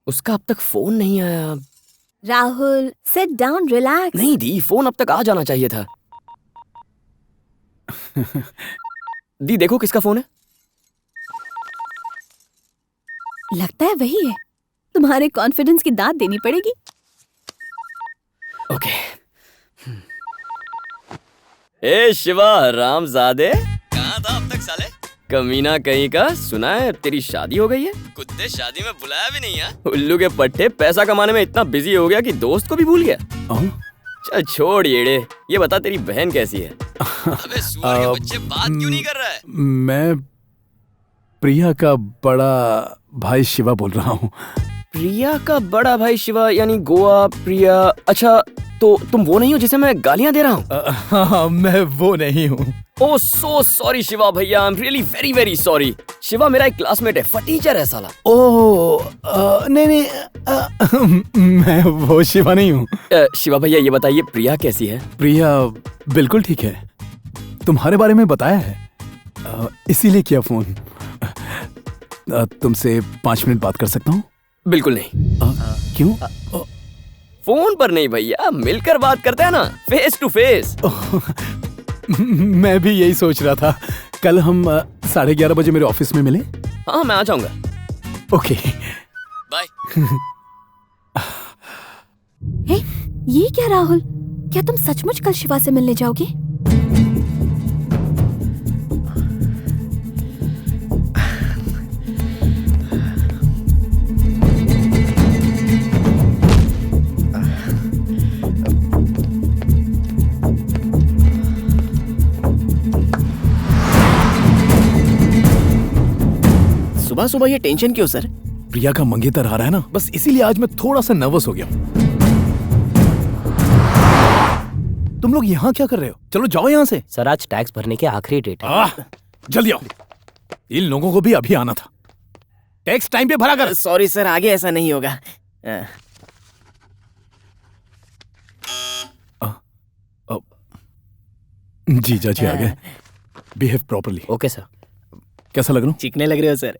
उसका अब तक फोन नहीं आया। Rahul, sit down, relax. नहीं दी, फोन अब तक आ जाना चाहिए था। दी देखो किसका फोन है। लगता है वही है। तुम्हारे कॉन्फिडेंस की दाद देनी पड़ेगी। ओके। ए शिवा रामजादे, कहाँ था अब तक साले? कमीना कहीं का। सुना है तेरी शादी हो गई है। कुत्ते शादी में बुलाया भी नहीं है। उल्लू के पट्टे, पैसा कमाने में इतना बिजी हो गया कि दोस्त को भी भूल गया। चल छोड़ येड़े, ये बता तेरी बहन कैसी है? अबे सुअर के बच्चे, बात क्यों नहीं कर रहा है? मैं प्रिया का बड़ा भाई शिवा बोल रहा हूँ। प्रिया का बड़ा भाई शिवा, यानी गोवा प्रिया। अच्छा तो तुम वो नहीं हो जिसे मैं गालियां दे रहा हूँ? हाँ, मैं वो नहीं हूँ। ओह सो सॉरी शिवा भैया, I am really very very sorry. Shiva मेरा एक क्लासमेट है, फटीचर है साला। ओह नहीं, मैं वो शिवा नहीं हूँ। शिवा भैया ये बताइए प्रिया कैसी है? प्रिया बिल्कुल ठीक है, तुम्हारे बारे में बताया है, इसीलिए किया फोन। तुमसे 5 मिनट बात कर सकता हूँ? बिल्कुल नहीं। क्यों? फोन पर नहीं भैया, मिलकर बात करते हैं ना, फेस टू फेस। मैं भी यही सोच रहा था। कल हम 11:30 बजे मेरे ऑफिस में मिले। हाँ मैं आ जाऊंगा। Okay bye. हे, ये क्या राहुल? क्या तुम सचमुच कल शिवा से मिलने जाओगे? सुबह सुबह ये टेंशन क्यों सर? प्रिया का मंगेतर आ रहा है ना, बस इसीलिए आज मैं थोड़ा सा नर्वस हो गया हूँ। तुम लोग यहाँ क्या कर रहे हो? चलो जाओ यहाँ से। सर आज टैक्स भरने की आखिरी डेट है। जल्दी आओ, इन लोगों को भी अभी आना था। टैक्स टाइम पे भरा कर। सॉरी सर, आगे ऐसा नहीं होगा। जीजा जी आ गए। Behave properly. Okay sir. कैसा लग रहा हूँ? चिकने लग रहे हो सर।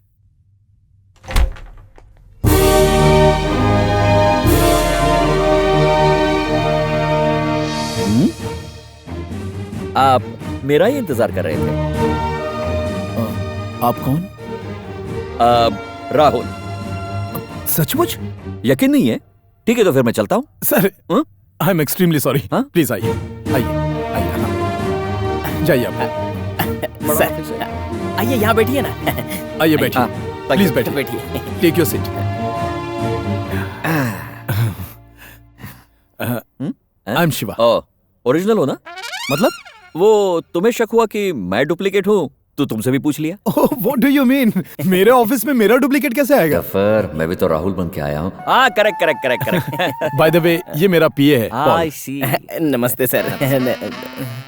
आप मेरा ही इंतजार कर रहे थे? आप कौन? राहुल। सचमुच? यकीन नहीं है? ठीक है तो फिर मैं चलता हूँ। Sir I am extremely sorry. Please आइए आइए आइए। हाँ। जाइए आप। सर आइए यहाँ बैठिए ना। आइए बैठिए, प्लीज बैठिए। बैठिए। Take your seat. I am Shiva. Original हो ना? मतलब? वो तुम्हें शक हुआ कि मैं डुप्लीकेट हूँ तो तुमसे भी पूछ लिया। What do you mean? मेरे ऑफिस में मेरा डुप्लीकेट कैसे आएगा? फिर मैं भी तो राहुल बन के आया हूँ। हाँ correct correct correct correct. By the way ये मेरा पीए है। आई सी। नमस्ते सर।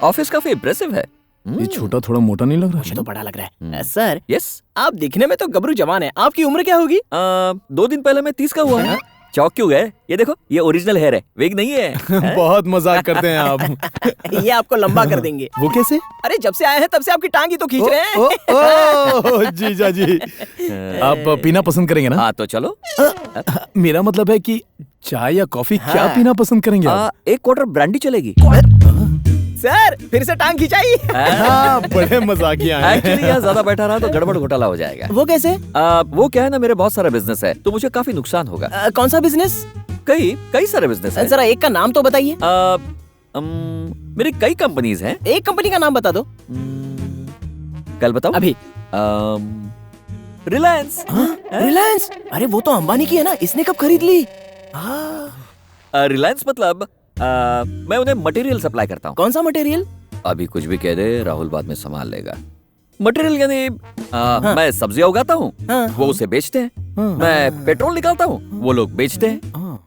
ऑफिस काफी इम्प्रेसिव है। ये छोटा थोड़ा मोटा नहीं लग रहा? मुझे तो बड़ा लग रहा है। सर यस, आप दिखने में तो गबरू जवान है, आपकी उम्र क्या होगी? 2 दिन पहले मैं 30 का हुआ है। चौक क्यों गए? ये देखो, ये ओरिजिनल हेयर है, विग नहीं है। बहुत मजाक करते हैं आप। ये आपको लंबा कर देंगे। वो कैसे? अरे जब से आए हैं तब से आपकी टांग ही तो खींच रहे हैं। जीजा जी, आप पीना पसंद करेंगे ना? हाँ तो चलो। मेरा मतलब है कि चाय या कॉफी क्या पीना पसंद करेंगे आप? 1 क्वार्टर ब्रांडी चलेगी। सर फिर से टांग खिंचाई। हाँ, बड़े मजाकिया हैं। एक्चुअली यहाँ ज्यादा बैठा रहा तो गड़बड़ घोटाला हो जाएगा। वो कैसे? वो क्या है ना, मेरे बहुत सारा बिजनेस है तो मुझे काफी नुकसान होगा। कौन सा बिजनेस? कई सारे बिजनेस है। जरा एक का नाम तो बताइए। मेरी कई कंपनीज हैं। एक कंपनी का नाम बता दो। कल बताओ। अभी। रिलायंस। रिलायंस? अरे वो तो अंबानी की है ना, इसने कब खरीद ली? रिलायंस मतलब मैं उन्हें मटेरियल सप्लाई करता हूँ। कौन सा मटेरियल? अभी कुछ भी कह दे, राहुल बाद में संभाल लेगा। मटेरियल यानी मैं सब्जियां उगाता हूँ, वो उसे बेचते हैं। मैं पेट्रोल निकालता हूँ, वो लोग बेचते हैं।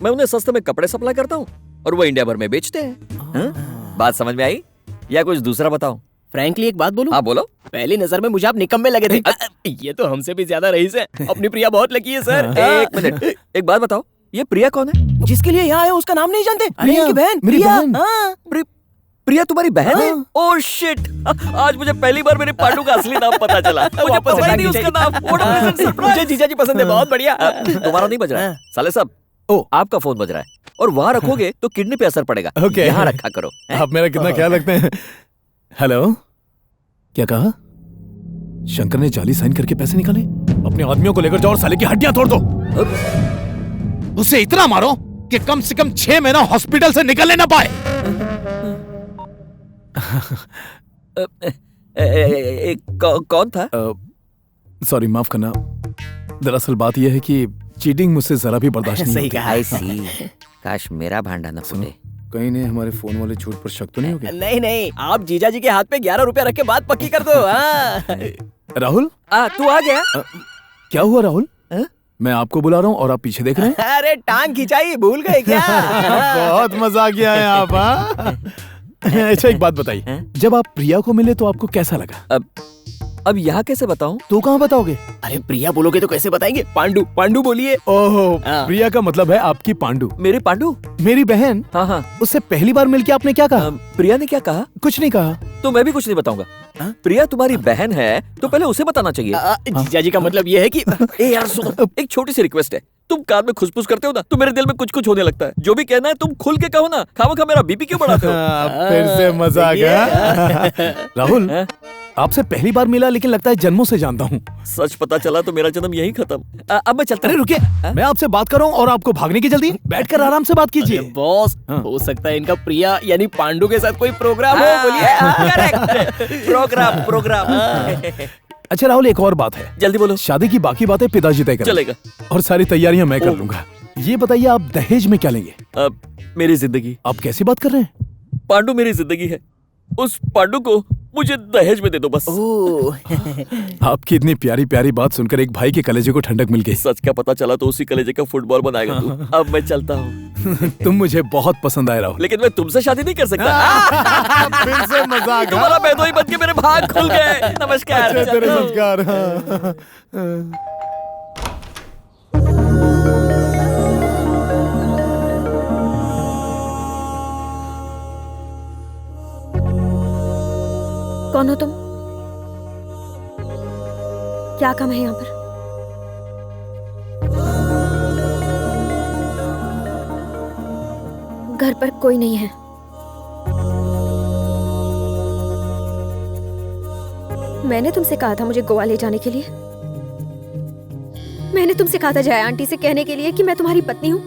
मैं उन्हें सस्ते में कपड़े सप्लाई करता हूँ और वो इंडिया भर में बेचते हैं। बात समझ में आई या कुछ दूसरा बताओ? फ्रैंकली एक बात बोलूं? हाँ बोलो। पहली नजर में मुझे आप निकम्मे लगे थे। ये तो हमसे भी ज्यादा रईस है। अपनी प्रिया बहुत लकी है सर। एक मिनट, एक बात बताओ, ये प्रिया कौन है? जिसके लिए यहाँ आए उसका नाम नहीं जानते? अरे प्रिया, इनकी बहन मेरी प्रिया। बहन। हाँ। प्रिया तुम्हारी बहन है? ओह शिट, आज मुझे पहली बार मेरे पांडू का असली नाम पता चला। मुझे पता ही नहीं उसका नाम। What a pleasant surprise। मुझे जीजा जी पसंद है, बहुत बढ़िया। तुम्हारा नहीं बज रहा है साले साहब। ओ आपका फोन बज रहा है और वहाँ रखोगे तो किडनी पे असर पड़ेगा। ओके। यहाँ रखा करो। आप मेरा कितना ख्याल रखते हैं। हेलो, क्या कहा? शंकर ने जाली साइन करके पैसे निकाले? अपने आदमियों को लेकर जाओ और साले की हड्डियां तोड़ दो। उसे इतना मारो कि कम से कम 6 महीना हॉस्पिटल से निकलने ना पाए। कौन था? सॉरी, माफ करना। दरअसल बात यह है कि चीटिंग मुझसे जरा भी बर्दाश्त नहीं होती। I see। काश मेरा भांडा न फूटे। कहीं ने हमारे फोन वाले झूठ पर शक तो नहीं हो गया? नहीं नहीं, आप जीजा जी के हाथ पे 11 रुपया रख के बात पक्की कर दो। हाँ। राहुल, तू आ गया? क्या हुआ राहुल? मैं आपको बुला रहा हूँ और आप पीछे देख रहे हैं। अरे टांग खिंचाई भूल गए क्या? बहुत मजा किया है आप। अच्छा एक बात बताइए, जब आप प्रिया को मिले तो आपको कैसा लगा? अब यहाँ कैसे बताऊं? तो कहाँ बताओगे? अरे प्रिया बोलोगे तो कैसे बताएंगे? पांडू पांडू बोलिए। ओहो, प्रिया का मतलब है आपकी पांडू। मेरी पांडू? मेरी बहन। हाँ हाँ। उससे पहली बार मिलके आपने क्या कहा? प्रिया ने क्या कहा? कुछ नहीं कहा। तो मैं भी कुछ नहीं बताऊंगा। प्रिया तुम्हारी बहन है तो पहले उसे बताना चाहिए। जीजा जी का मतलब ये है कि ए यार सुनो, एक छोटी सी रिक्वेस्ट है। तुम कान में खुसफुस करते हो ना तो मेरे दिल में कुछ कुछ होने लगता है। जो भी कहना है तुम खुल के कहो ना, खामखा मेरा बीपी क्यों बढ़ाते हो? फिर से मजा आ गया। राहुल, आपसे पहली बार मिला लेकिन लगता है जन्मों से जानता हूँ। सच पता चला तो मेरा जन्म यही खत्म। अब मैं चलता। अरे रुकिए, मैं आपसे बात कर रहा हूँ और आपको भागने की जल्दी? बैठकर आराम से बात कीजिए। बॉस, हो सकता है इनका प्रिया यानी पांडू के साथ कोई प्रोग्राम हो। बोलिए। करेक्ट। प्रोग्राम। अच्छा राहुल, एक और बात है। जल्दी बोलो। शादी की बाकी बातें पिताजी तय करेंगे। चलेगा। और सारी तैयारियां मैं कर लूंगा। ये बताइए, आप दहेज में क्या लेंगे? मेरी जिंदगी। आप कैसी बात कर रहे हैं? पांडू मेरी जिंदगी है। उस पांडू को मुझे दहेज में दे दो बस। आपकी इतनी प्यारी प्यारी बात सुनकर एक भाई के कलेजे को ठंडक मिल गई। सच का पता चला तो उसी कलेजे का फुटबॉल बनाएगा तू। अब मैं चलता हूँ। तुम मुझे बहुत पसंद आए राहुल। लेकिन मैं तुमसे शादी नहीं कर सकता। फिर से मजा आ गया। तुम्हारा बेदोई बन के मेरे भाग खुल गए। नमस्कार। अच्छे तेरे संस्कार। कौन हो तुम? क्या काम है यहाँ पर? घर पर कोई नहीं है। मैंने तुमसे कहा था मुझे गोवा ले जाने के लिए। मैंने तुमसे कहा था जया आंटी से कहने के लिए कि मैं तुम्हारी पत्नी हूँ।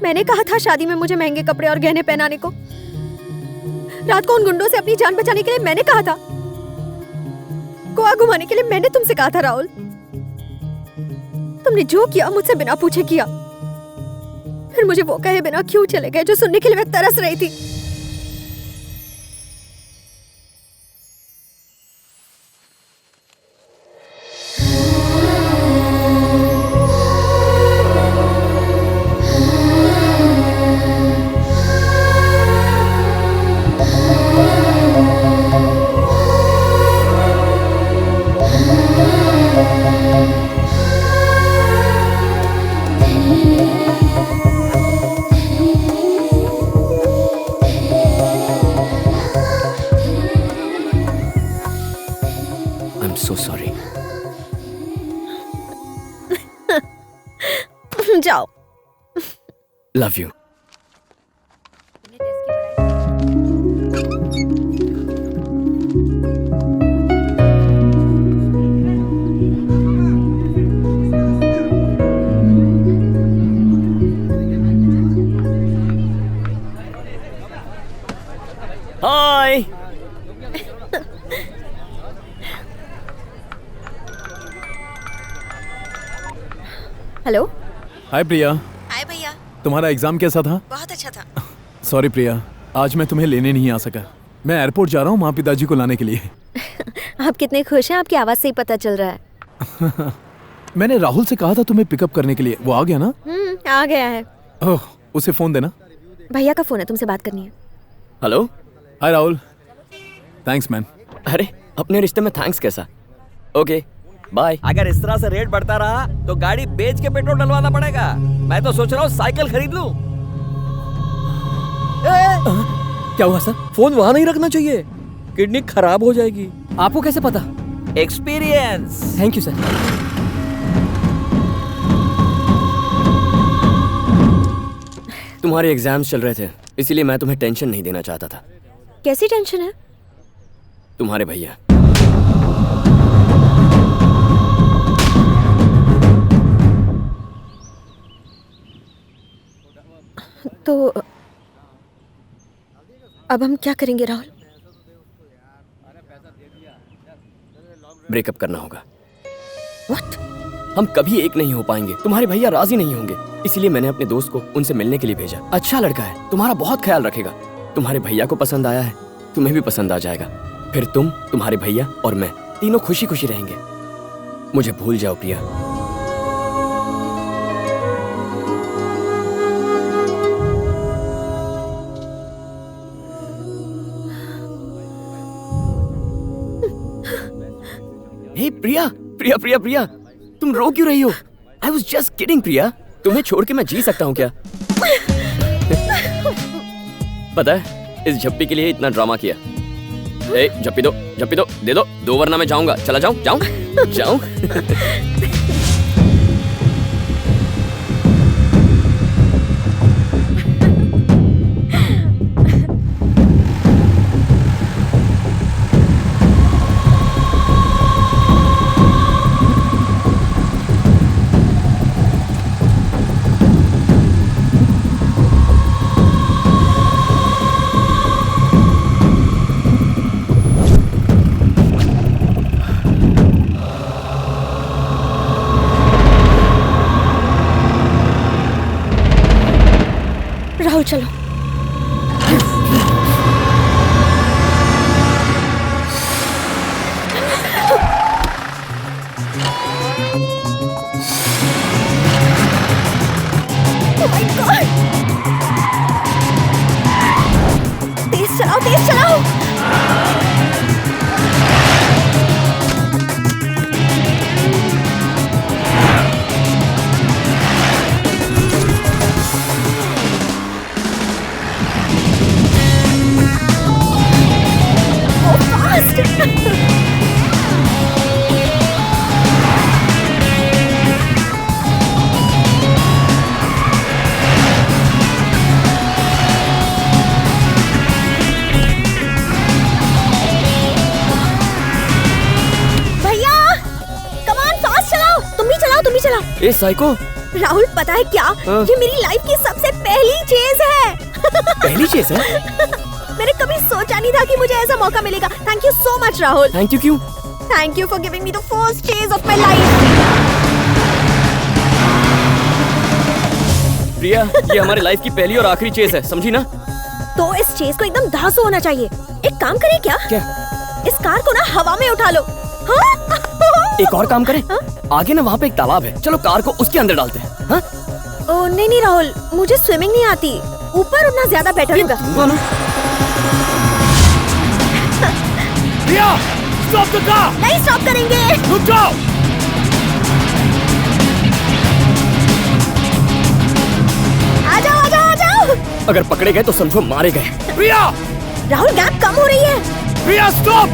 मैंने कहा था शादी में मुझे महंगे कपड़े और गहने पहनाने को। रात को उन गुंडों से अपनी जान बचाने के लिए मैंने कहा था। गोवा घुमाने के लिए मैंने तुमसे कहा था राहुल। तुमने जो किया मुझसे बिना पूछे किया। फिर मुझे वो कहे बिना क्यों चले गए जो सुनने के लिए मैं तरस रही थी। so sorry. जाओ। Love you. Hi. हेलो। हाय प्रिया। हाय भैया। तुम्हारा एग्जाम कैसा था? बहुत अच्छा था। सॉरी प्रिया, आज मैं तुम्हें लेने नहीं आ सका। मैं एयरपोर्ट जा रहा हूँ माँ पिताजी को लाने के लिए। आप कितने खुश हैं, आपकी आवाज से ही पता चल रहा है। मैंने राहुल से कहा था तुम्हें पिकअप करने के लिए, वो आ गया ना? आ गया है। ओह, उसे फोन देना। भैया का फोन है, तुमसे बात करनी है। Hello. Hi Rahul. Thanks man. अरे अपने रिश्ते में थैंक्स कैसा? Okay bye. अगर इस तरह से रेट बढ़ता रहा तो गाड़ी बेच के पेट्रोल डलवाना पड़ेगा। मैं तो सोच रहा हूँ साइकिल खरीद लूं। क्या हुआ सर? फोन वहां नहीं रखना चाहिए, किडनी खराब हो जाएगी। आपको कैसे पता? एक्सपीरियंस। Thank you sir. तुम्हारे एग्जाम्स चल रहे थे, इसीलिए मैं तुम्हें टेंशन नहीं देना चाहता था। कैसी टेंशन है? तुम्हारे भैया। तो अब हम क्या करेंगे राहुल? ब्रेकअप करना होगा। व्हाट? हम कभी एक नहीं हो पाएंगे, तुम्हारे भैया राजी नहीं होंगे, इसीलिए मैंने अपने दोस्त को उनसे मिलने के लिए भेजा। अच्छा लड़का है, तुम्हारा बहुत ख्याल रखेगा। तुम्हारे भैया को पसंद आया है, तुम्हें भी पसंद आ जाएगा। फिर तुम, तुम्हारे भैया और मैं तीनों खुशी खुशी रहेंगे। मुझे भूल जाओ प्रिया। हे प्रिया, प्रिया प्रिया प्रिया, तुम रो क्यों रही हो? आई वॉज जस्ट किडिंग प्रिया। तुम्हें छोड़ के मैं जी सकता हूँ क्या? पता है, इस झप्पी के लिए इतना ड्रामा किया। ए, झप्पी दो, दे दो वरना मैं जाऊंगा। चला जाऊं। राहुल चलो। Oh my God! तेज चलाओ। तुम भी चलाओ। ए साइको। राहुल पता है क्या, ये मेरी लाइफ की सबसे पहली चेज है। पहली चेज है? मैंने कभी सोचा नहीं था कि मुझे ऐसा मौका मिलेगा। Thank you so much Rahul. Thank you क्यों? Thank you for giving me the first chase of my life. Priya, ये हमारी लाइफ की पहली और आखिरी चेज है, समझी ना? तो इस चेज को एकदम धांसू होना चाहिए। एक काम करें क्या? इस कार को ना हवा में उठा लो। हाँ? एक और काम करें? आगे ना वहाँ पे एक तालाब है, चलो कार को उसके अंदर डालते हैं। हाँ? ओ नहीं राहुल, मुझे स्विमिंग नहीं आती। ऊपर उड़ना ज्यादा बेटर होगा। प्रिया, स्टॉप द कार। नहीं स्टॉप करेंगे। रुक जाओ। आ जाओ। अगर पकड़े गए तो समझो मारे गए। प्रिया! राहुल गैप कम हो रही है। प्रिया स्टॉप।